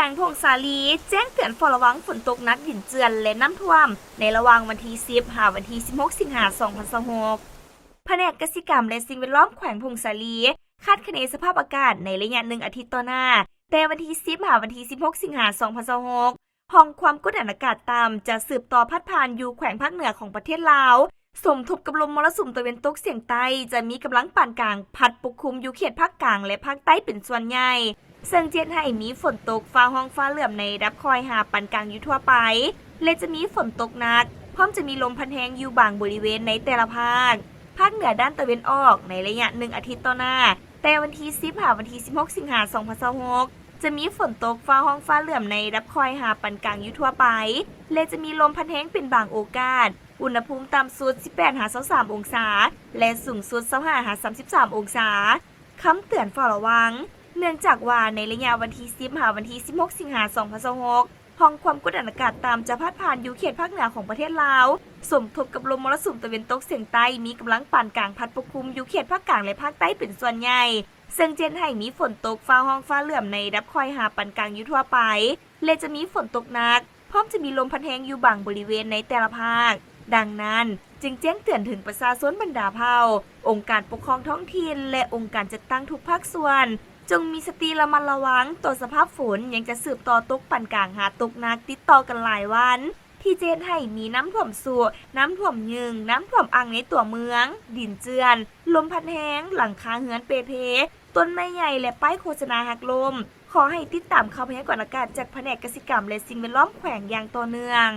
วงพงษาลีแจ้งเตือนเฝ้าระวังฝนตกหนักดินเจือนและน้ำท่วมในระหว่างวันที่10 หาวันที่16 สิงหาคม 2026แผนกเกษตรกรรมและสิ่งแวดล้อมแขวงพงษาลีคาดคะเนสภาพอากาศในระยะ1 อาทิตย์ต่อหน้าแต่วันที่10 หาวันที่16 สิงหาคม 2026ห้องความกดอากาศต่ำจะสืบต่อพัดผ่านอยู่แขวงภาคเหนือของประเทศลาวสมทบกับลมมรสุมตะวันตกเฉียงใต้จะมีกำลังปานกลางพัดปกคลุมอยู่เขตภาคกลางและภาคใต้เป็นส่วนใหญ่ซึ่งเจ็ดให้มีฝนตกฟ้าห้องฟ้าเหลื่อมในระดับคอยหาปานกลางอยู่ทั่วไปและจะมีฝนตกหนักพร้อมจะมีลมพัดแรงอยู่บางบริเวณในแต่ละภาคเหนือด้านตะวันออกในระยะ1 อาทิตย์ต่อหน้าแต่วันที่10 หาวันที่16 สิงหาคม 2026จะมีฝนตกฟ้าห้องฟ้าเหลื่อมในระดับคอยหาปานกลางอยู่ทั่วไปและจะมีลมพัดแรงเป็นบางโอกาสอุณหภูมิต่ำสุด18 หา23 องศาและสูงสุด25 หา33 องศาคำเตือนเฝ้าระวังเนื่องจากว่าในระยะวันที่10 หาวันที่16 สิงหาคม 2026ห้องความกดอากาศต่ำจะพัดผ่านอยู่เขตภาคเหนือของประเทศลาวสมทบกับลมมรสุมตะวันตกเฉียงใต้มีกำลังปานกลางพัดปกคลุมอยู่เขตภาคกลางและภาคใต้เป็นส่วนใหญ่ซึ่งเจนให้มีฝนตกฟ้าห้องฟ้าเหลื่อมในระดับคอยหาปานกลางอยู่ทั่วไปและจะมีฝนตกหนักพร้อมจะมีลมพัดแรงอยู่บางบริเวณในแต่ละภาคดังนั้นจึงแจ้งเตือนถึงประชาชนบรรดาเผ่าองค์การปกครองท้องถิ่นและองค์การจัดตั้งทุกภาคส่วนจงมีสติระมัดระวังต่อสภาพฝนยังจะสืบต่อตกปานกลางหาตกหนักติดต่อกันหลายวันที่เจนให้มีน้ำท่วมสูน้ำท่วมยึงน้ำท่วมอ่างในตัวเมืองดินเจือนลมพัดแห้งหลังคาเฮือนเปเพต้นไม้ใหญ่และป้ายโฆษณาหักลมขอให้ติดตามข่าวพยากรณ์อากาศจากแผนกเกษตรกรรมและสิ่งแวดล้อมแขวงอย่างต่อเนื่อง